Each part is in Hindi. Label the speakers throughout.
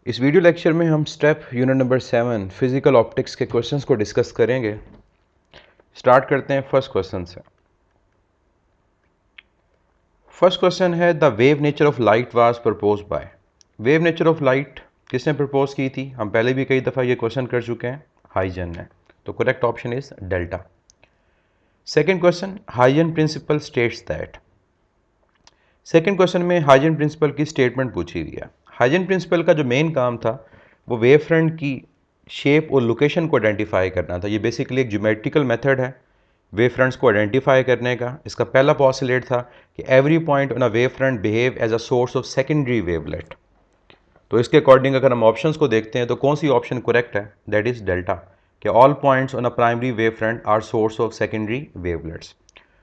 Speaker 1: इस वीडियो लेक्चर में हम step unit number 7 physical optics के क्वेश्चंस को डिस्कस करेंगे। स्टार्ट करते हैं फर्स्ट क्वेश्चन से। फर्स्ट क्वेश्चन है the wave nature of light was proposed by. Wave nature of light किसने प्रपोज की थी? हम पहले भी कई दफ़ा ये क्वेश्चन कर चुके हैं, हाइजन ने। तो correct option is delta. Second question, Huygens principal states that. Second question में हाइजन प्रिंसिपल की स्टेटमेंट पूछी हुई है। हाइजन प्रिंसिपल का जो मेन काम था वो वेव फ्रंट की शेप और लोकेशन को आइडेंटिफाई करना था। ये बेसिकली एक ज्योमेट्रिकल मेथड है वेव फ्रंट्स को आइडेंटिफाई करने का। इसका पहला पॉस्टुलेट था कि every point on a wave front behave as a source of secondary wavelet. तो इसके अकॉर्डिंग अगर हम ऑप्शंस को देखते हैं तो कौन सी ऑप्शन करेक्ट है? दैट इज डेल्टा, कि all points on a primary wave front are source of secondary wavelets.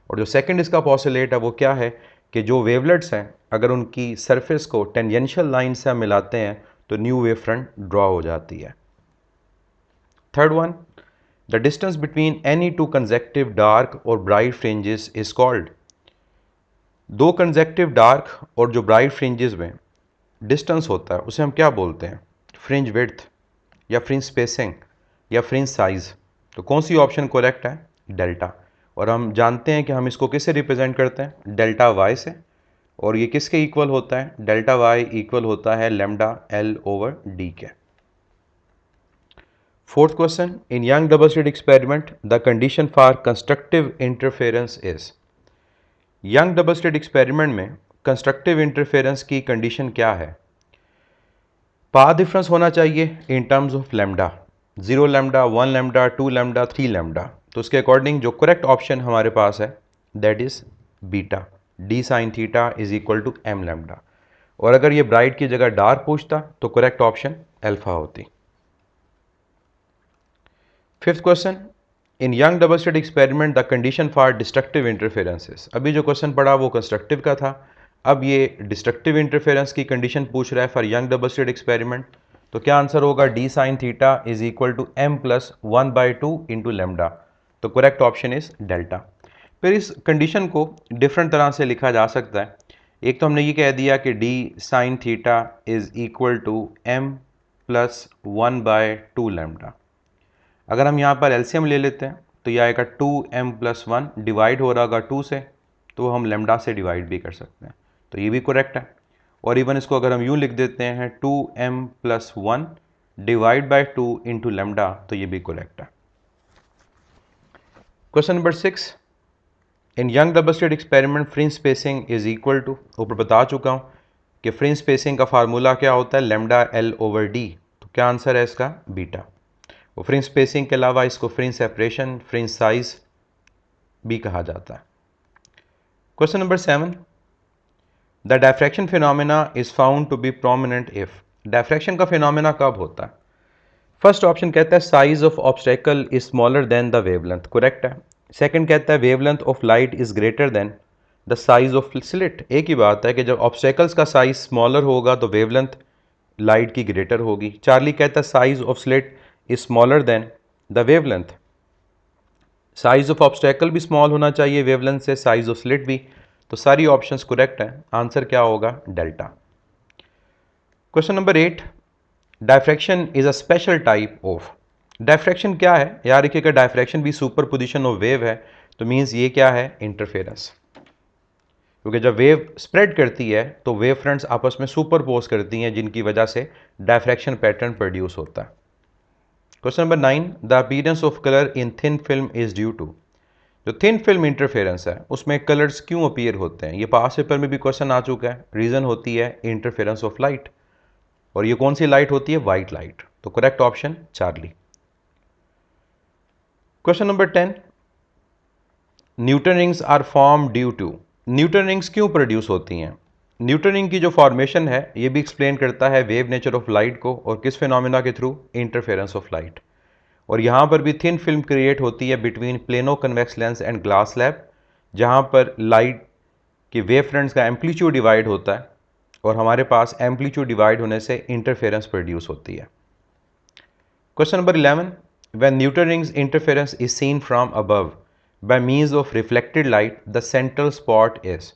Speaker 1: और जो सेकंड इसका पॉस्टुलेट है वो क्या है कि जो वेवलेट्स हैं अगर उनकी सरफेस को टेंजेंशियल लाइन से हम मिलाते हैं तो न्यू वेव फ्रंट ड्रॉ हो जाती है। Third one, the distance between any two consecutive dark और ब्राइट फ्रिंजेस इज कॉल्ड। दो कंसेक्टिव डार्क और जो ब्राइट फ्रिंजेस में डिस्टेंस होता है उसे हम क्या बोलते हैं? फ्रिंज विड्थ या फ्रिंज स्पेसिंग या फ्रिंज साइज। तो कौन सी ऑप्शन करेक्ट है? डेल्टा। और हम जानते हैं कि हम इसको किससे रिप्रेजेंट करते हैं? डेल्टा वाई से। और ये किसके इक्वल होता है? डेल्टा वाई इक्वल होता है लेमडा एल ओवर डी के। Fourth question, in Young double slit experiment the condition for constructive interference is. Young double slit experiment में कंस्ट्रक्टिव इंटरफेरेंस की कंडीशन क्या है? पाथ डिफरेंस होना चाहिए in terms of lambda, 0 lambda, 1 lambda, 2 lambda, 3 lambda. तो उसके अकॉर्डिंग जो करेक्ट ऑप्शन हमारे पास है that is beta, D sine theta is equal to m lambda. और अगर ये ब्राइट की जगह डार्क पूछता तो करेक्ट ऑप्शन अल्फा होती। Fifth question, in Young double slit experiment the condition for destructive interferences. अभी जो क्वेश्चन पढ़ा वो कंस्ट्रक्टिव का था, अब ये डिस्ट्रक्टिव इंटरफेरेंस की कंडीशन पूछ रहा है for Young double slit experiment. तो क्या आंसर होगा? D sine theta is equal to m plus 1/2 into lambda. तो करेक्ट ऑप्शन इज डेल्टा। फिर इस कंडीशन को डिफरेंट तरह से लिखा जा सकता है। एक तो हमने ये कह दिया कि D sine theta is equal to m plus 1/2 lambda. अगर हम यहाँ पर एलसीएम ले लेते हैं तो यह आएगा 2m प्लस 1, डिवाइड हो रहा होगा 2 से, तो हम लेमडा से डिवाइड भी कर सकते हैं, तो ये भी करेक्ट है। और इवन इसको अगर हम यूँ लिख देते हैं 2m plus 1 divide by 2 into lambda, तो ये भी करेक्ट है। Question number 6, in Young double slit experiment fringe spacing is equal to, ऊपर बता चुका हूँ कि फ्रिंज स्पेसिंग का फार्मूला क्या होता है? Lambda L over D. तो क्या आंसर है इसका? बीटा। और फ्रिंज स्पेसिंग के अलावा इसको फ्रिंज सेपरेशन, फ्रिंज साइज भी कहा जाता है। Question number 7, the diffraction phenomena is found to be prominent if. Diffraction का फिनोमेना कब होता है? फर्स्ट ऑप्शन कहता है size of obstacle is smaller than the wavelength, correct है। सेकंड कहता है wavelength of light is greater than the size of slit. एक ही बात है कि जब ऑब्स्टेकल्स का साइज स्मॉलर होगा तो वेवलेंथ लाइट की ग्रेटर होगी। चार्ली कहता है size of slit is smaller than the wavelength. Size of obstacle भी स्मॉल होना चाहिए वेवलेंथ से, साइज ऑफ स्लिट भी। तो सारी ऑप्शंस करेक्ट हैं, आंसर क्या होगा? Delta. Question number 8, diffraction is a special type of. Diffraction क्या है यार? देखिएगा डायफ्रैक्शन भी सुपर पोजिशन ऑफ वेव है, तो मीन्स ये क्या है? इंटरफेरेंस। क्योंकि जब वेव स्प्रेड करती है तो वेव फ्रंट्स आपस में सुपरपोज करती हैं, जिनकी वजह से डायफ्रैक्शन पैटर्न प्रोड्यूस होता है। Question number 9, the appearance of colour in thin film is due to. जो थिन फिल्म इंटरफेरेंस है उसमें कलर्स क्यों अपीयर होते हैं? ये पास पेपर में भी क्वेश्चन आ चुका है। रीजन होती है इंटरफेरेंस ऑफ लाइट, और ये कौन सी लाइट होती है? White light. तो correct option Charlie. Question number 10, Newton rings are form due to. Newton rings क्यों प्रोड्यूस होती हैं? न्यूटन रिंग की जो फॉर्मेशन है ये भी एक्सप्लेन करता है वेव नेचर ऑफ लाइट को, और किस फिनोमिना के थ्रू? Interference of light. और यहाँ पर भी थिन फिल्म क्रिएट होती है between plano convex lens and glass slab, जहाँ पर लाइट के वेव फ्रंट्स का एम्पलीट्यूड डिवाइड होता है, और हमारे पास एम्पलीट्यूड डिवाइड होने से इंटरफेरेंस प्रोड्यूस होती है। Question number 11, when Newton rings interference is seen from above bye means of reflected light the central spot is.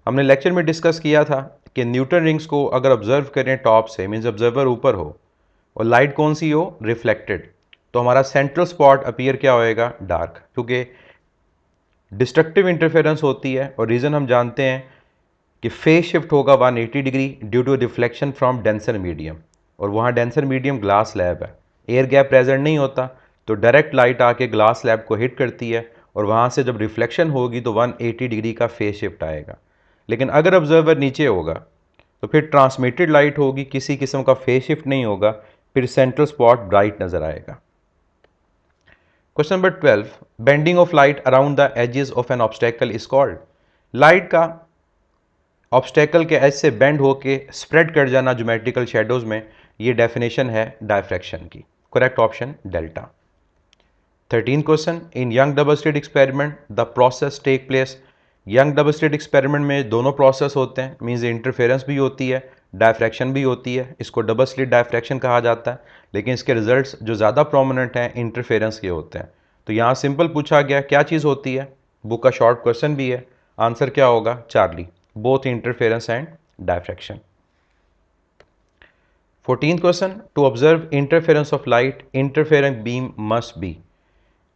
Speaker 1: हमने लेक्चर में डिस्कस किया था कि न्यूटन रिंग्स को अगर ऑब्जर्व करें टॉप से, मीन्स ऑब्जर्वर ऊपर हो और लाइट कौन सी हो, रिफ्लेक्टेड, तो हमारा सेंट्रल स्पॉट अपीयर क्या होएगा, डार्क, क्योंकि डिस्ट्रक्टिव इंटरफेरेंस होती है और रीज़न हम जानते हैं कि फेज शिफ्ट होगा 180 degree due to reflection from denser medium, और वहाँ डेंसर मीडियम ग्लास स्लैब है, एयर गैप प्रेजेंट नहीं होता, तो डायरेक्ट लाइट आके ग्लास स्लैब को हिट करती है और वहाँ से जब रिफ्लेक्शन होगी तो 180 डिग्री का फेज शिफ्ट आएगा। लेकिन अगर ऑब्जर्वर नीचे होगा तो फिर ट्रांसमिटेड लाइट होगी, किसी किस्म का फेज शिफ्ट नहीं होगा, फिर सेंट्रल स्पॉट ब्राइट नजर आएगा। Question number 12, bending of light around the edges of an obstacle is called. Light का ऑब्स्टेकल के एज से बेंड होके स्प्रेड कर जाना ज्योमेट्रिकल शेडोज में, ये डेफिनेशन है डायफ्रैक्शन की। Correct option delta. 13 question, in Young double slit experiment the process take place. Young double slit experiment में दोनों प्रोसेस होते हैं, मीन्स इंटरफेरेंस भी होती है, डायफ्रैक्शन भी होती है, इसको डबल स्लिट डायफ्रैक्शन कहा जाता है, लेकिन इसके रिजल्ट्स जो ज़्यादा प्रोमिनेंट हैं इंटरफेरेंस के होते हैं। तो यहाँ सिंपल पूछा गया क्या चीज़ होती है, बुक का शॉर्ट क्वेश्चन भी है, आंसर क्या होगा, Charlie, both interference and diffraction. 14th question, to observe interference of light interference beam must be.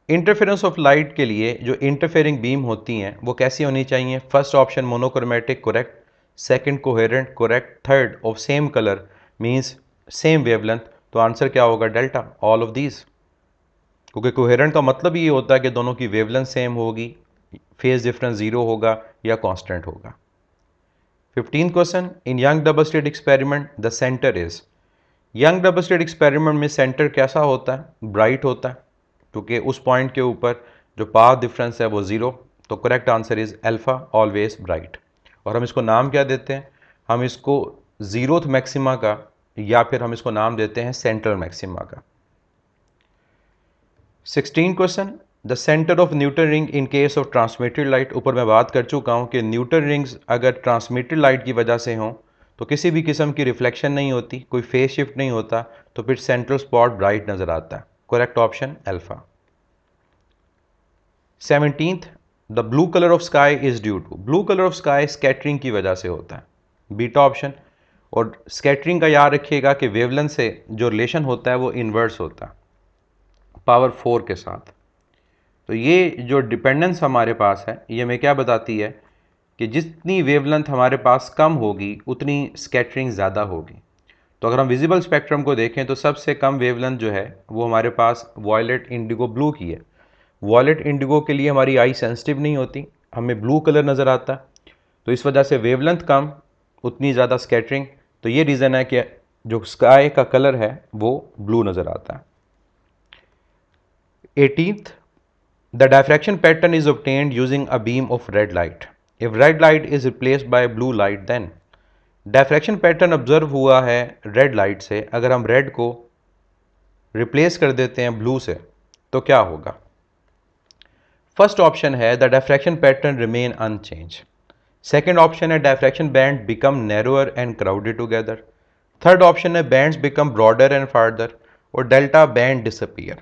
Speaker 1: Interference of light के लिए जो इंटरफेयरिंग बीम होती हैं वो कैसी होनी चाहिए, first option monochromatic, correct, second coherent, correct, third of same colour means same wavelength, तो आंसर क्या होगा, डेल्टा, ऑल ऑफ दीज, क्योंकि कोहेरेंट का मतलब ये होता है कि दोनों की वेवलेंथ सेम होगी, फेज डिफरेंस जीरो होगा या कांस्टेंट होगा। 15th question, in Young double slit experiment the centre is. Young double slit experiment में सेंटर कैसा होता है, ब्राइट होता है, क्योंकि उस पॉइंट के ऊपर जो पाथ डिफरेंस है वो ज़ीरो, तो correct answer is alpha, always bright. और हम इसको नाम क्या देते हैं, हम इसको ज़ीरोथ मैक्सिमा का, या फिर हम इसको नाम देते हैं सेंट्रल मैक्सिमा का। 16 question, the centre of Newton ring in case of transmitted light. ऊपर मैं बात कर चुका हूँ कि न्यूटन रिंग्स अगर ट्रांसमिटेड लाइट की वजह से हों तो किसी भी किस्म की रिफ्लेक्शन नहीं होती, कोई फेज शिफ्ट नहीं होता, तो फिर सेंट्रल स्पॉट ब्राइट नज़र आता है। Correct option alpha. 17th, the blue colour of sky is due to. Blue colour of sky scattering की वजह से होता है, बीटा ऑप्शन। और स्कैटरिंग का याद रखिएगा कि वेवलेंथ से जो रिलेशन होता है वो इन्वर्स होता है पावर 4 के साथ। तो ये जो डिपेंडेंस हमारे पास है ये हमें क्या बताती है कि जितनी वेवलेंथ हमारे पास कम होगी उतनी स्कैटरिंग ज़्यादा होगी। तो अगर हम विजिबल स्पेक्ट्रम को देखें तो सबसे कम वेवलेंथ जो है वो हमारे पास वॉयलेट, इंडिगो, ब्लू की है। वॉयलेट इंडिगो के लिए हमारी आई सेंसिटिव नहीं होती, हमें ब्लू कलर नज़र आता है, तो इस वजह से वेवलेंथ कम, उतनी ज़्यादा स्कैटरिंग। तो ये रीज़न है कि जो स्काई का कलर है वो ब्लू नज़र आता है। 18th, the diffraction pattern is obtained using a beam of red light. If red light is replaced by blue light then. Diffraction pattern observe हुआ है रेड लाइट से, अगर हम रेड को रिप्लेस कर देते हैं ब्लू से तो क्या होगा। फर्स्ट ऑप्शन है the diffraction pattern remain unchange. Second option है diffraction band become narrower and crowded together. Third option है bands become broader and farther, और डेल्टा बैंड डिसअपीयर।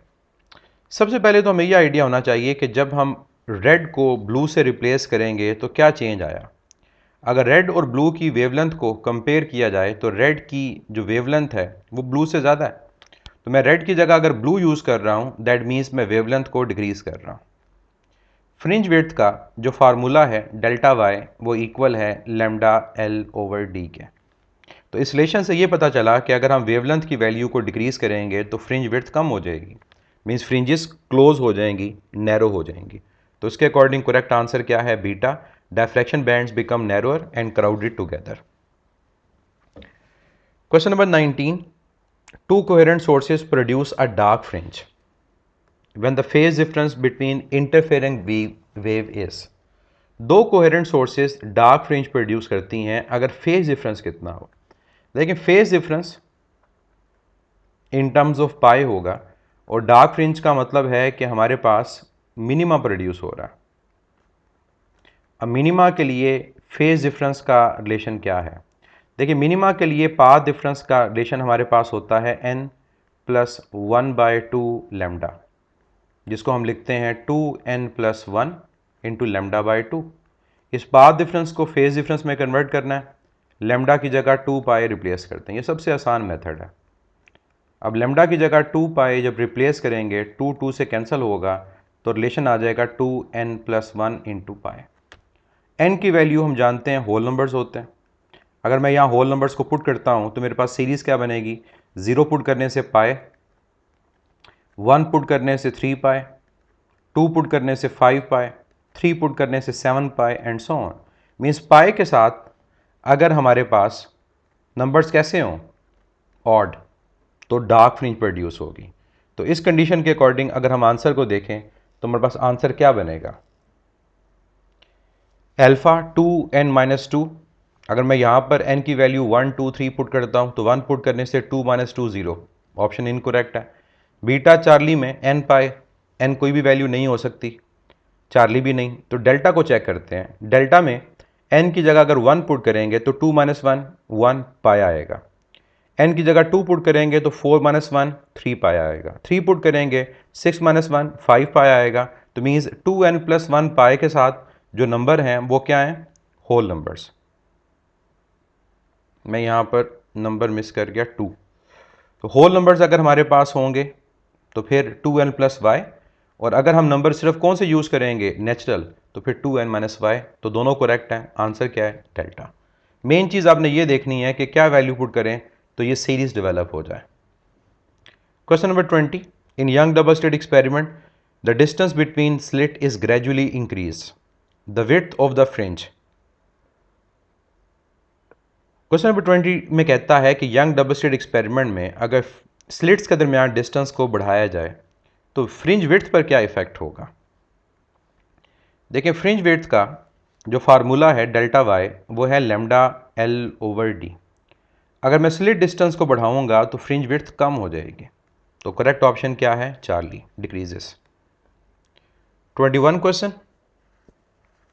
Speaker 1: सबसे पहले तो हमें यह आइडिया होना चाहिए कि जब हम रेड को ब्लू से रिप्लेस करेंगे तो क्या चेंज आया। अगर रेड और ब्लू की वेवलेंथ को कंपेयर किया जाए तो रेड की जो वेवलेंथ है वो ब्लू से ज़्यादा है, तो मैं रेड की जगह अगर ब्लू यूज़ कर रहा हूँ दैट मीन्स मैं वेवलेंथ को डिक्रीज कर रहा हूँ। फ्रिंज विड्थ का जो फार्मूला है डेल्टा वाई वो इक्वल है लैम्डा एल ओवर डी के। तो इस रिलेशन से ये पता चला कि अगर हम वेवलेंथ की वैल्यू को डिक्रीज करेंगे तो फ्रिंज विड्थ कम हो जाएगी, मीन्स फ्रिंजेस क्लोज हो जाएंगी, नैरो हो जाएंगी। तो इसके अकॉर्डिंग करेक्ट आंसर क्या है, beta, diffraction bands become narrower and crowded together. Question number 19, two coherent sources produce a dark fringe when the phase difference between interfering wave is। दो coherent sources dark fringe produce करती हैं अगर फेज डिफरेंस कितना हो। लेकिन phase difference in terms of pi होगा, और डार्क फ्रिंज का मतलब है कि हमारे पास मिनिमा प्रोड्यूस हो रहा है। अब मिनिमा के लिए फेज डिफरेंस का रिलेशन क्या है, देखिए मिनिमा के लिए पाथ डिफरेंस का रिलेशन हमारे पास होता है n प्लस 1/2 लैम्डा, जिसको हम लिखते हैं 2n plus 1 into lambda by 2। इस पाथ डिफरेंस को फेज डिफरेंस में कन्वर्ट करना है, लेमडा की जगह 2 पाई रिप्लेस करते हैं, ये सबसे आसान मेथड है। अब लेमडा की जगह 2 पाई जब रिप्लेस करेंगे 2 से कैंसिल होगा तो रिलेशन आ जाएगा 2n+1 इंटू पाई। n की वैल्यू हम जानते हैं होल नंबर्स होते हैं। अगर मैं यहाँ होल नंबर्स को पुट करता हूँ तो मेरे पास सीरीज़ क्या बनेगी, 0 पुट करने से पाई, 1 पुट करने से 3 पाई, 2 पुट करने से 5 पाई, 3 पुट करने से 7 pi and so on. Means pi के साथ अगर हमारे पास नंबर्स कैसे हों, ऑड, तो डार्क फ्रिंज प्रोड्यूस होगी। तो इस कंडीशन के अकॉर्डिंग अगर हम आंसर को देखें तो हमारे पास आंसर क्या बनेगा, अल्फा 2n-2। अगर मैं यहाँ पर n की वैल्यू 1 2 3 पुट करता हूँ तो 1 पुट करने से 2 - 2 0, ऑप्शन इनकरेक्ट है। बीटा चार्ली में n पाई, n कोई भी वैल्यू नहीं हो सकती, चार्ली भी नहीं। तो डेल्टा को चेक करते हैं, डेल्टा में n की जगह अगर 1 पुट करेंगे तो 2 - 1 1 पाई आएगा, n की जगह 2 पुट करेंगे तो 4 - 1 3 पाई आएगा, 3 पुट करेंगे 6 - 1 5 पाई आएगा। तो मीन्स 2n+1 पाई के साथ जो नंबर हैं वो क्या हैं, होल नंबर्स। मैं यहाँ पर नंबर मिस कर गया 2। तो होल नंबर्स अगर हमारे पास होंगे तो फिर 2n+y, और अगर हम नंबर सिर्फ कौन से यूज़ करेंगे, नेचुरल, तो फिर 2n-y। तो दोनों करेक्ट हैं, आंसर क्या है, डेल्टा। मेन चीज़ आपने ये देखनी है कि क्या वैल्यू पुट करें तो ये सीरीज डेवलप हो जाए। Question number 20, in Young double slit experiment the distance between slit is gradually increase, the width of the fringe. Question number 20 में कहता है कि यंग डबल स्लिट एक्सपेरिमेंट में अगर स्लिट्स के दरमियान डिस्टेंस को बढ़ाया जाए तो फ्रिंज विड्थ पर क्या इफेक्ट होगा। देखिए, फ्रिंज विड्थ का जो फार्मूला है डेल्टा वाई वो है लेमडा L/D। अगर मैं स्लिट डिस्टेंस को बढ़ाऊंगा तो फ्रिंज विड्थ कम हो जाएगी। तो करेक्ट ऑप्शन क्या है, Charlie, decreases. 21 question,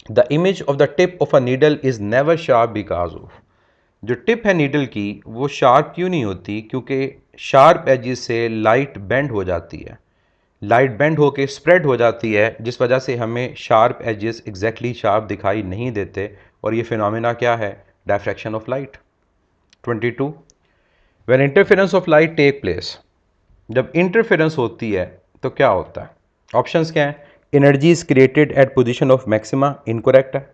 Speaker 1: the image of the tip of a needle is never sharp because of. जो टिप है नीडल की वो शार्प क्यों नहीं होती, क्योंकि शार्प एजेस से लाइट बेंड हो जाती है, लाइट बेंड होके स्प्रेड हो जाती है, जिस वजह से हमें शार्प एजेस एग्जैक्टली शार्प दिखाई नहीं देते, और ये फिनोमेना क्या है, diffraction of light. 22, when interference of light take place, जब इंटरफेरेंस होती है तो क्या होता है। ऑप्शंस क्या है, energy is created at position of maxima, incorrect है।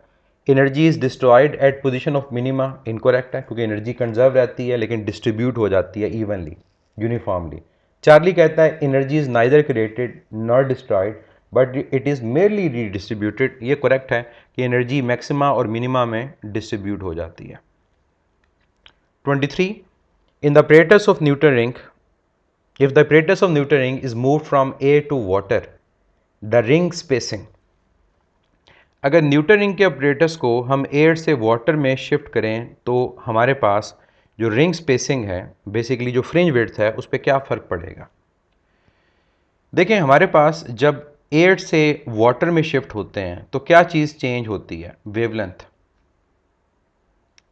Speaker 1: Energy is destroyed at position of minima, incorrect है, क्योंकि एनर्जी कंजर्व रहती है लेकिन डिस्ट्रीब्यूट हो जाती है इवनली, यूनिफॉर्मली। चार्ली कहता है energy is neither created nor destroyed but it is merely redistributed. ये करेक्ट है कि एनर्जी मैक्सिमा और मिनिमा में डिस्ट्रीब्यूट हो जाती है। 23, in the apparatus of Newton ring, if the apparatus of Newton ring is moved from air to water, the ring spacing, अगर न्यूटन रिंग के ऑपरेटर्स को हम एयर से वाटर में शिफ्ट करें तो हमारे पास जो रिंग स्पेसिंग है, बेसिकली जो फ्रिंज विड्थ है, उस पर क्या फ़र्क पड़ेगा। देखें, हमारे पास जब एयर से वाटर में शिफ्ट होते हैं तो क्या चीज़ चेंज होती है, वेवलेंथ।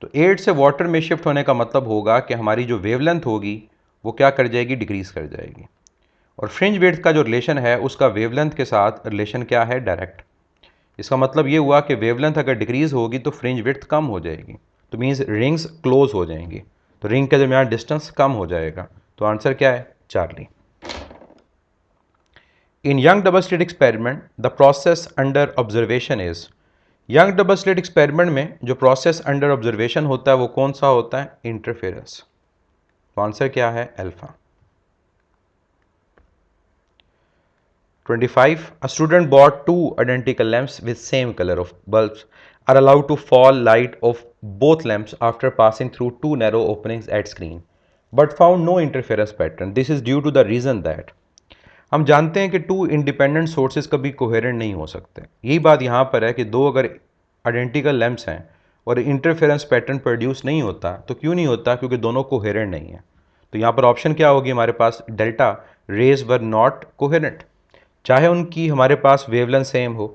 Speaker 1: तो एयर से वाटर में शिफ्ट होने का मतलब होगा कि हमारी जो वेवलेंथ होगी वो क्या कर जाएगी, डिक्रीज कर जाएगी। और फ्रिंज विड्थ का जो रिलेशन है उसका वेवलेंथ के साथ रिलेशन क्या है, डायरेक्ट। इसका मतलब ये हुआ कि वेवलेंथ अगर डिक्रीज होगी तो फ्रिंज विड्थ कम हो जाएगी, तो मीन्स रिंग्स क्लोज हो जाएंगी, तो रिंग के दरमियान डिस्टेंस कम हो जाएगा। तो आंसर क्या है, Charlie. In Young double slit experiment the process under observation is, Young double slit experiment में जो प्रोसेस अंडर ऑब्जर्वेशन होता है वो कौन सा होता है, इंटरफेरेंस। तो आंसर क्या है, alpha. 25, a student bought two identical lamps with same color of bulbs are allowed to fall light of both lamps after passing through two narrow openings at screen but found no interference pattern. This is due to the reason that, हम जानते हैं कि टू इंडिपेंडेंट सोर्सेज कभी कोहेरेंट नहीं हो सकते। यही बात यहाँ पर है कि दो अगर आइडेंटिकल लैंप्स हैं और इंटरफेरेंस पैटर्न प्रोड्यूस नहीं होता, तो क्यों नहीं होता, क्योंकि दोनों कोहेरेंट नहीं है। तो यहाँ पर ऑप्शन क्या होगी हमारे पास, delta, rays were not coherent. चाहे उनकी हमारे पास वेवलेंथ सेम हो,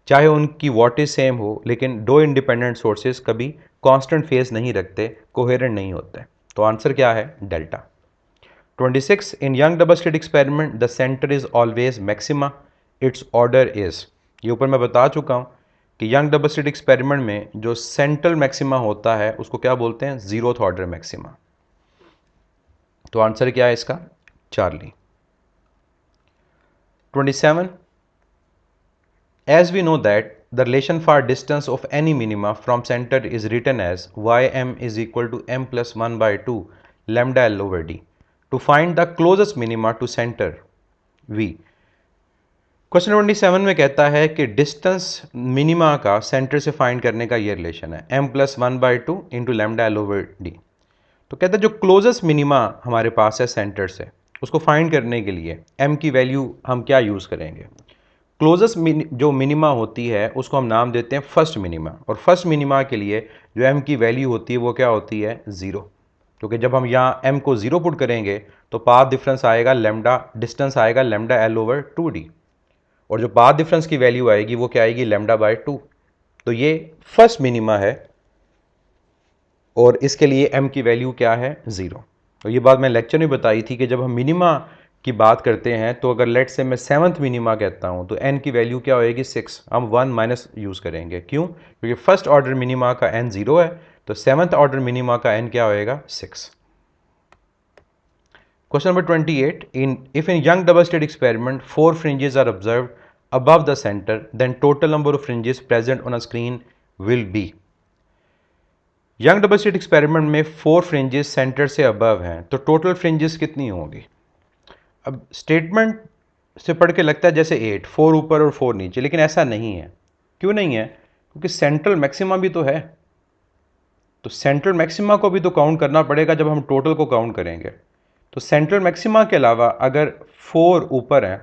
Speaker 1: चाहे उनकी वॉटेज सेम हो, लेकिन दो इंडिपेंडेंट सोर्सेज कभी कांस्टेंट फेज नहीं रखते, कोहेरेंट नहीं होते। तो आंसर क्या है, delta. 26, in young double slit experiment the center is always maxima, its order is, ये ऊपर मैं बता चुका हूँ कि यंग डबल स्लिट एक्सपेरिमेंट में जो सेंट्रल मैक्सिमा होता है उसको क्या बोलते हैं, जीरोथ ऑर्डर मैक्सिमा। तो आंसर क्या है इसका, Charlie. 27, as we know that the relation for distance of any minima from center is written as ym is equal to m plus 1 by 2 lambda l over d. To find the closest minima to center v, question 27 में कहता है कि डिस्टेंस मिनिमा का सेंटर से फाइंड करने का ये रिलेशन है m plus 1 by 2 into lambda L over D. तो कहता है जो क्लोजेस्ट मिनिमा हमारे पास है सेंटर से, उसको फाइंड करने के लिए m की वैल्यू हम क्या यूज़ करेंगे। क्लोजेस्ट जो मिनिमा होती है उसको हम नाम देते हैं फर्स्ट मिनिमा, और फर्स्ट मिनिमा के लिए जो m की वैल्यू होती है वो क्या होती है, ज़ीरो। क्योंकि जब हम यहाँ m को ज़ीरो पुट करेंगे तो पाथ डिफरेंस आएगा लेमडा, डिस्टेंस आएगा लेमडा एल ओवर 2d, और जो पाथ डिफरेंस की वैल्यू आएगी वो क्या आएगी, लेमडा बाय 2। तो ये फर्स्ट मिनिमा है और इसके लिए m की वैल्यू क्या है, ज़ीरो। तो ये बात मैं लेक्चर में बताई थी कि जब हम मिनिमा की बात करते हैं तो अगर लेट से मैं सेवन्थ मिनिमा कहता हूं तो n की वैल्यू क्या होएगी, 6। हम 1 माइनस यूज़ करेंगे, क्यों, क्योंकि फर्स्ट ऑर्डर मिनिमा का n 0 है, तो सेवन्थ ऑर्डर मिनिमा का n क्या होएगा, 6। Question number 28. If in young double slit experiment 4 fringes are observed above the center, then total number of fringes present on a screen will be. Young double slit experiment में 4 फ्रिंजेस सेंटर से अबव हैं, तो टोटल फ्रिंजेस कितनी होंगी। अब स्टेटमेंट से पढ़ के लगता है जैसे 8, 4 ऊपर और 4 नीचे, लेकिन ऐसा नहीं है। क्यों नहीं है, क्योंकि सेंट्रल मैक्सिमा भी तो है, तो सेंट्रल मैक्सिमा को भी तो काउंट करना पड़ेगा जब हम टोटल को काउंट करेंगे। तो सेंट्रल मैक्सिमा के अलावा अगर 4 ऊपर हैं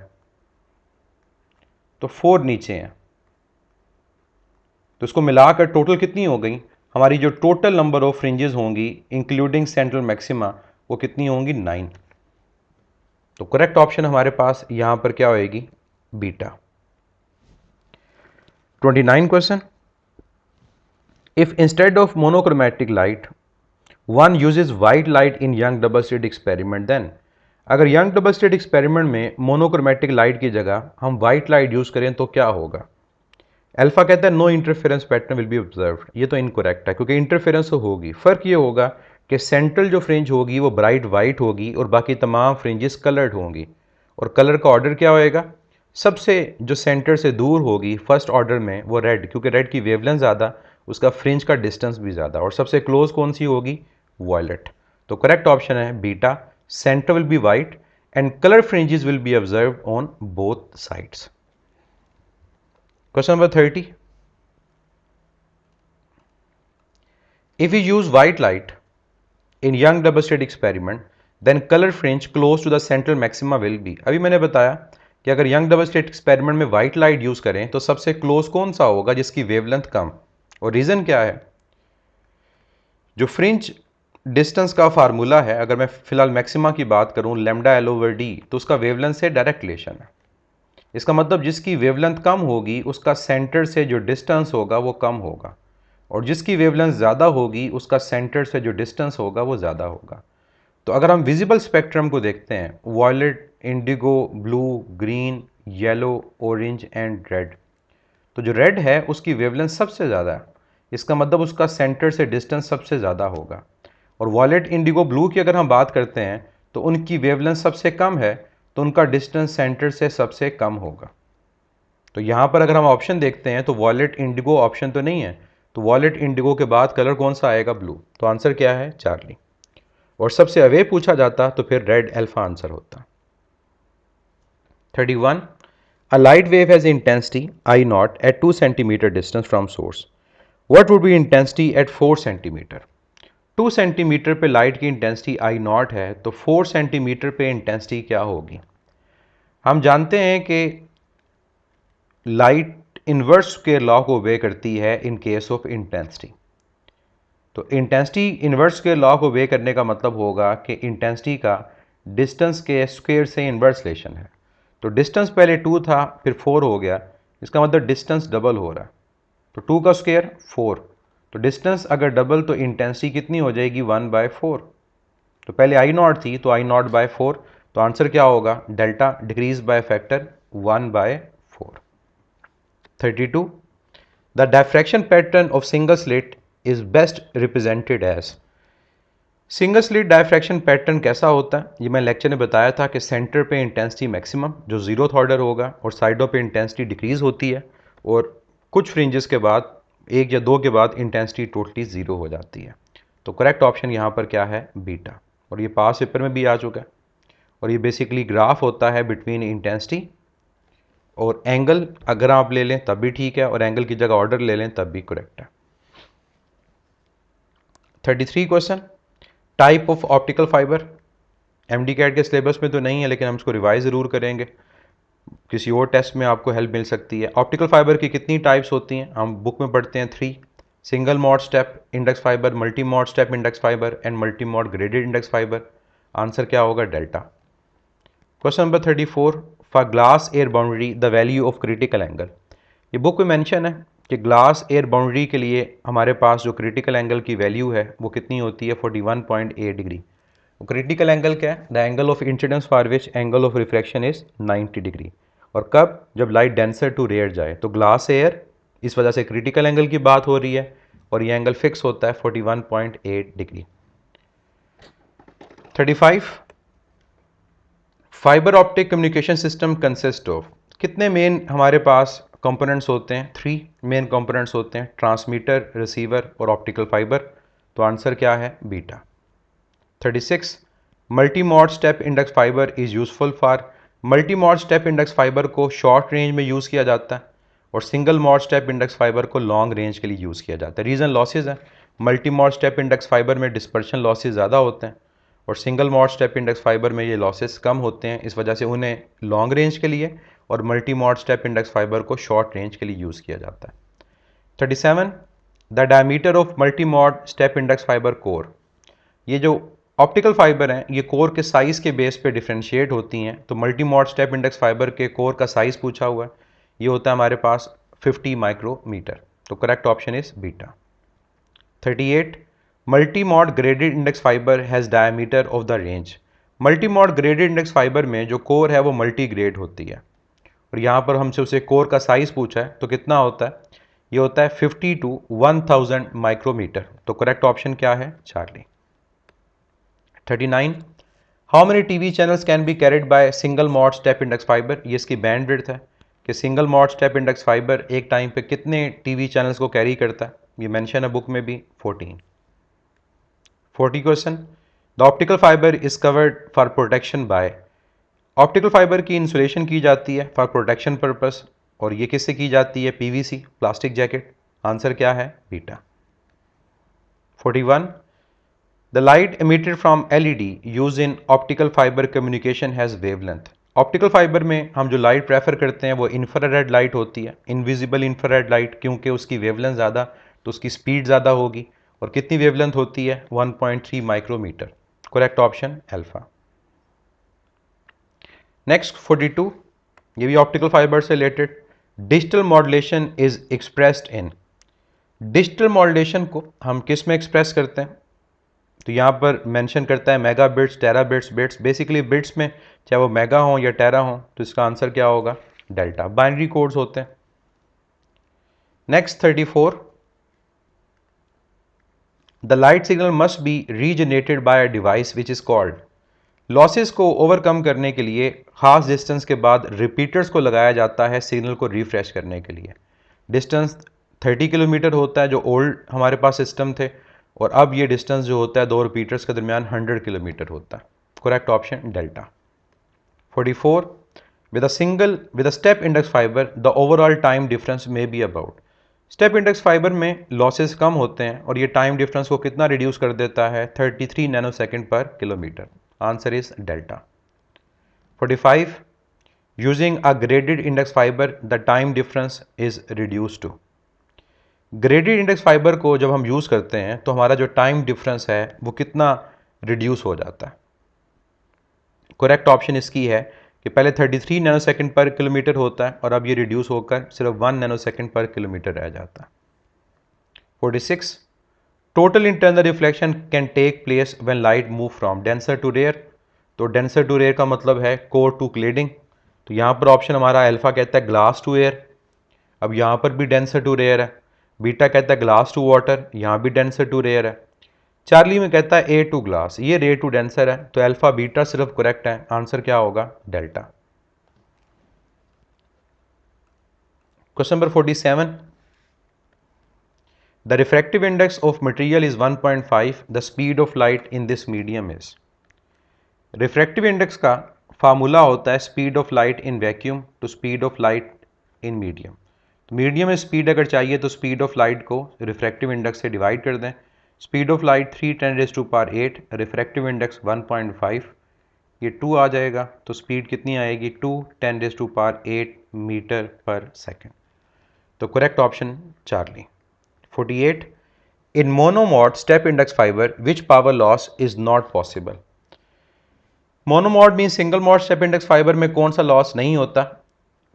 Speaker 1: तो 4 नीचे हैं, तो इसको मिलाकर टोटल कितनी हो गई, हमारी जो टोटल नंबर ऑफ फ्रिंजेस होंगी इंक्लूडिंग सेंट्रल मैक्सिमा वो कितनी होंगी, 9। तो करेक्ट ऑप्शन हमारे पास यहां पर क्या होएगी, beta. 29 question, if instead of monochromatic light one uses white light in Young double slit experiment, then अगर यंग डबल स्लिट एक्सपेरिमेंट में मोनोक्रोमेटिक लाइट की जगह हम वाइट लाइट यूज करें तो क्या होगा। अल्फा कहता है no interference pattern will be observed, ये तो इनकरेक्ट है क्योंकि इंटरफेरेंस तो होगी। फर्क ये होगा कि सेंट्रल जो फ्रिंज होगी वो ब्राइट वाइट होगी और बाकी तमाम फ्रिंजेस कलर्ड होंगी, और कलर का ऑर्डर क्या होएगा, सबसे जो सेंटर से दूर होगी फर्स्ट ऑर्डर में वो रेड, क्योंकि रेड की वेवलेंथ ज़्यादा, उसका फ्रिंज का डिस्टेंस भी ज़्यादा, और सबसे क्लोज कौन सी होगी, वॉयलेट। तो करेक्ट ऑप्शन है beta, centre will be white and colour fringes will be observed on both sides. Question number 30. If we use white light in young double slit experiment, then color fringe close to the central maxima will be. अभी मैंने बताया कि अगर यंग डबल स्लिट एक्सपेरिमेंट में वाइट लाइट यूज करें तो सबसे क्लोज कौन सा होगा, जिसकी वेवलेंथ कम, और रीजन क्या है, जो फ्रिंज डिस्टेंस का फार्मूला है, अगर मैं फिलहाल मैक्सिमा की बात करूं लेमडा एल ओवर डी, तो उसका वेवलेंथ से डायरेक्ट रिलेशन है। इसका मतलब जिसकी वेवलेंथ कम होगी उसका सेंटर से जो डिस्टेंस होगा वो कम होगा, और जिसकी वेवलेंथ ज़्यादा होगी उसका सेंटर से जो डिस्टेंस होगा वो ज़्यादा होगा। तो अगर हम विजिबल स्पेक्ट्रम को देखते हैं, violet, indigo, blue, green, yellow, orange and red, तो जो रेड है उसकी वेवलेंथ सबसे ज़्यादा है, इसका मतलब उसका सेंटर से डिस्टेंस सबसे ज़्यादा होगा। और वॉयलेट, इंडिगो, ब्लू की अगर हम बात करते हैं तो उनकी वेवलेंथ सबसे कम है, तो उनका डिस्टेंस सेंटर से सबसे कम होगा। तो यहाँ पर अगर हम ऑप्शन देखते हैं तो वॉयलेट, इंडिगो ऑप्शन तो नहीं है, तो वॉयलेट, इंडिगो के बाद कलर कौन सा आएगा, ब्लू। तो आंसर क्या है, चार्ली। और सबसे अवे पूछा जाता तो फिर रेड अल्फा आंसर होता। 31. A light wave has intensity I naught at 2 centimeter distance from source. What would be intensity at 4 centimeter? 2 centimetre पे लाइट की इंटेंसिटी आई नॉट है, तो 4 सेंटीमीटर पे इंटेंसिटी क्या होगी। हम जानते हैं कि लाइट इन्वर्स स्क्वायर लॉ को ओबे करती है इन केस ऑफ इंटेंसिटी। तो इंटेंसिटी इन्वर्स स्क्वायर लॉ को ओबे करने का मतलब होगा कि इंटेंसिटी का डिस्टेंस के स्क्वायर से इन्वर्स रिलेशन है। तो डिस्टेंस पहले 2 था फिर 4 हो गया, इसका मतलब डिस्टेंस डबल हो रहा है, तो 2 का स्क्वायर 4, तो डिस्टेंस अगर डबल तो इंटेंसिटी कितनी हो जाएगी, 1/4। तो पहले आई नॉट थी तो आई नॉट बाय 4, तो आंसर क्या होगा, delta decrease by factor 1/4। 32. The diffraction pattern of single slit is best represented as. Single slit diffraction pattern कैसा होता है, ये मैं लेक्चर में बताया था कि सेंटर पे इंटेंसिटी मैक्सिमम जो जीरोथ ऑर्डर होगा और साइडों पे इंटेंसिटी डिक्रीज होती है और कुछ फ्रिंजेस के बाद एक या दो के बाद इंटेंसिटी टोटली ज़ीरो हो जाती है। तो करेक्ट ऑप्शन यहाँ पर क्या है, बीटा। और ये पास पेपर में भी आ चुका है और ये बेसिकली ग्राफ होता है बिटवीन इंटेंसिटी और एंगल। अगर आप ले लें तब भी ठीक है और एंगल की जगह ऑर्डर ले लें तब भी करेक्ट है। 33 question, type of optical fibre. MDCAT के सिलेबस में तो नहीं है लेकिन हम इसको रिवाइज ज़रूर करेंगे, किसी और टेस्ट में आपको हेल्प मिल सकती है। ऑप्टिकल फाइबर की कितनी टाइप्स होती हैं, हम बुक में पढ़ते हैं 3। Single mod step index fibre, multi mod step index fibre and multi mod graded index fibre. Answer क्या होगा, delta. Question number 34, for glass air boundary the value of critical angle. ये बुक में मेंशन है कि ग्लास एयर बाउंड्री के लिए हमारे पास जो क्रिटिकल एंगल की वैल्यू है वो कितनी होती है, 41.8 डिग्री। क्रिटिकल एंगल क्या है, the angle of incidence for which angle of refraction is 90 degree. और कब, जब लाइट डेंसर टू रेयर जाए। तो ग्लास एयर, इस वजह से क्रिटिकल एंगल की बात हो रही है और ये एंगल फिक्स होता है 41.8 degree. 35, fibre optic communication system consist of. कितने मेन हमारे पास कंपोनेंट्स होते हैं, 3 मेन कंपोनेंट्स होते हैं, ट्रांसमीटर, रिसीवर और ऑप्टिकल फाइबर। तो आंसर क्या है, beta. 36, multi mod step index fibre is useful for. Multi mod step index fibre को शॉर्ट रेंज में यूज़ किया जाता है और single mod step index fibre को लॉन्ग रेंज के लिए यूज़ किया जाता है। रीज़न लॉसेज है, multi mod step index fibre में डिस्पर्शन लॉसेज ज़्यादा होते हैं और single mod step index fibre में ये लॉसेस कम होते हैं, इस वजह से उन्हें लॉन्ग रेंज के लिए और multi mod step index fibre को शॉर्ट रेंज के लिए यूज़ किया जाता है। 37, the diameter of multi mod step index fibre core. ये जो ऑप्टिकल फाइबर हैं ये कोर के साइज़ के बेस पे डिफ्रेंशिएट होती हैं। तो multi mod step index fibre के कोर का साइज़ पूछा हुआ है, ये होता है हमारे पास 50 माइक्रोमीटर। तो correct option is beta. 38, multi mod graded index fibre has diameter of the range. Multi mod graded index fibre में जो कोर है वो मल्टी ग्रेड होती है और यहाँ पर हमसे उसे कोर का साइज़ पूछा है तो कितना होता है, ये होता है 50 to 1000 माइक्रोमीटर। तो करेक्ट ऑप्शन क्या है, Charlie. 39, how many TV channels can be carried by single mod step index fibre. ये इसकी बैंड विड्थ है कि single mod step index fibre एक टाइम पे कितने टीवी चैनल्स को कैरी करता है, ये मेंशन है बुक में भी, 14। 40 question, the optical fibre is covered for protection bye. Optical fibre की इंसुलेशन की जाती है फॉर प्रोटेक्शन पर्पस और ये किससे की जाती है, पीवीसी, प्लास्टिक जैकेट। आंसर क्या है, beta. 41, the light emitted from LED used in optical fiber communication has wavelength। Optical fibre में हम जो लाइट प्रेफर करते हैं वो इंफ्रारेड लाइट होती है, इनविजिबल इंफ्रारेड लाइट, क्योंकि उसकी वेवलेंथ ज़्यादा तो उसकी स्पीड ज़्यादा होगी। और कितनी वेवलेंथ होती है, 1.3 micrometre. Correct option alpha. Next 42, ये भी ऑप्टिकल फाइबर से related. Digital modulation is expressed in. Digital modulation को हम किस में एक्सप्रेस करते हैं, तो यहाँ पर मेंशन करता है मेगा बिट्स, टेरा बिट्स, बिट्स बेसिकली बिट्स में, चाहे वो मेगा हो या टेरा हो। तो इसका आंसर क्या होगा, डेल्टा। बाइनरी कोड्स होते हैं। Next 34, the light signal must be regenerated by a device which is called. Losses को ओवरकम करने के लिए खास डिस्टेंस के बाद रिपीटर्स को लगाया जाता है सिग्नल को रिफ्रेश करने के लिए। डिस्टेंस 30 किलोमीटर होता है जो ओल्ड हमारे पास सिस्टम थे और अब ये डिस्टेंस जो होता है दो रिपीटर्स के दरमियान 100 किलोमीटर होता है। Correct option delta. 44, with a step index fibre the overall time difference may be about. Step index fibre में लॉसेस कम होते हैं और ये टाइम डिफरेंस को कितना रिड्यूस कर देता है, 33 नैनोसेकंड पर kilometre. Answer is delta. 45, using a graded index fibre the time difference is reduce to. Graded index fibre को जब हम यूज़ करते हैं तो हमारा जो टाइम डिफरेंस है वो कितना रिड्यूस हो जाता है। करेक्ट ऑप्शन इसकी है कि पहले 33 नैनोसेकंड पर किलोमीटर होता है और अब ये रिड्यूस होकर सिर्फ 1 नैनोसेकंड पर किलोमीटर रह जाता है। 46, total internal reflection can take place when light move from denser to rare. तो डेंसर टू रेयर का मतलब है कोर टू क्लेडिंग। तो यहाँ पर ऑप्शन हमारा अल्फा कहता है ग्लास टू एयर। अब यहाँ पर भी डेंसर टू रेयर है बीटा कहता है ग्लास टू वाटर, यहाँ भी डेंसर टू रेयर है। चार्ली में कहता है ए टू ग्लास, ये रेयर टू डेंसर है, तो अल्फा बीटा सिर्फ करेक्ट है, आंसर क्या होगा delta. Question number 47, the refractive index of material is 1.5, the speed of light in this medium is. Refractive index का फार्मूला होता है speed of light in vacuum to speed of light in medium. तो मीडियम में स्पीड अगर चाहिए तो स्पीड ऑफ लाइट को रिफ्रैक्टिव इंडेक्स से डिवाइड कर दें। Speed of light 3 10⁸, refractive index 1.5, ये 2 आ जाएगा, तो स्पीड कितनी आएगी 2 10⁸ मीटर पर सेकेंड। तो correct option Charlie. 48, in monomode step index fibre which power loss is not possible. Monomode mean single mode step index fibre में कौन सा लॉस नहीं होता,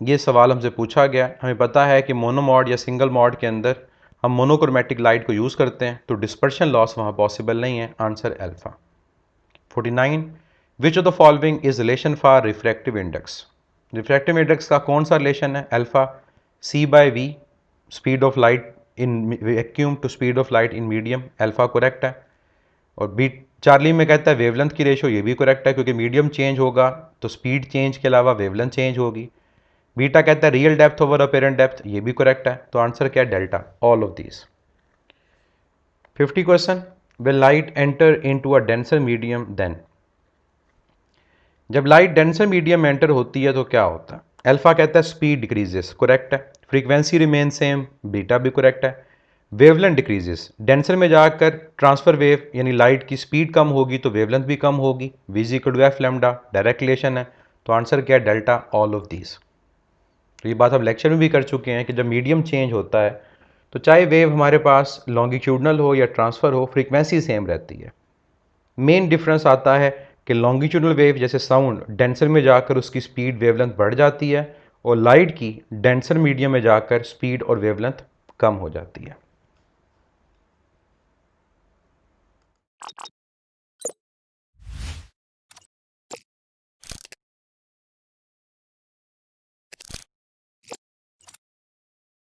Speaker 1: ये सवाल हमसे पूछा गया। हमें पता है कि मोनोमोड या सिंगल मोड के अंदर हम मोनोक्रोमेटिक लाइट को यूज़ करते हैं, तो डिस्पर्शन लॉस वहाँ पॉसिबल नहीं है, answer alpha. 49, which of the following is relation for refractive index. Refractive index का कौन सा रिलेशन है, alpha c/v, speed of light in vacuum to speed of light in medium, alpha correct है। और बी चार्ली में कहता है वेवलेंथ की रेशो, ये भी करेक्ट है, क्योंकि मीडियम चेंज होगा तो स्पीड चेंज के अलावा वेवलेंथ चेंज होगी। बीटा कहता है real depth over apparent depth, ये भी करेक्ट है, तो आंसर क्या है डेल्टा, ऑल ऑफ दीज। 50 क्वेश्चन, when light enter into a denser medium then. जब लाइट डेंसर मीडियम में एंटर होती है तो क्या होता है, अल्फा कहता है स्पीड डिक्रीजेस, करेक्ट है। फ्रीक्वेंसी रिमेन सेम, बीटा भी करेक्ट है। वेवलेंथ डिक्रीजेस, डेंसर में जाकर ट्रांसफर वेव यानी लाइट की स्पीड कम होगी तो वेवलेंथ भी कम होगी, v=f लैम्डा, डायरेक्ट रिलेशन है, तो आंसर क्या है डेल्टा, ऑल ऑफ दीज। तो ये बात हम लेक्चर में भी कर चुके हैं कि जब मीडियम चेंज होता है तो चाहे वेव हमारे पास लॉन्गिट्यूडनल हो या ट्रांसफ़र हो, फ्रीक्वेंसी सेम रहती है। मेन डिफरेंस आता है कि लॉन्गिट्यूडनल वेव जैसे साउंड डेंसर में जाकर उसकी स्पीड वेवलेंथ बढ़ जाती है, और लाइट की डेंसर मीडियम में जाकर स्पीड और वेवलेंथ कम हो जाती है।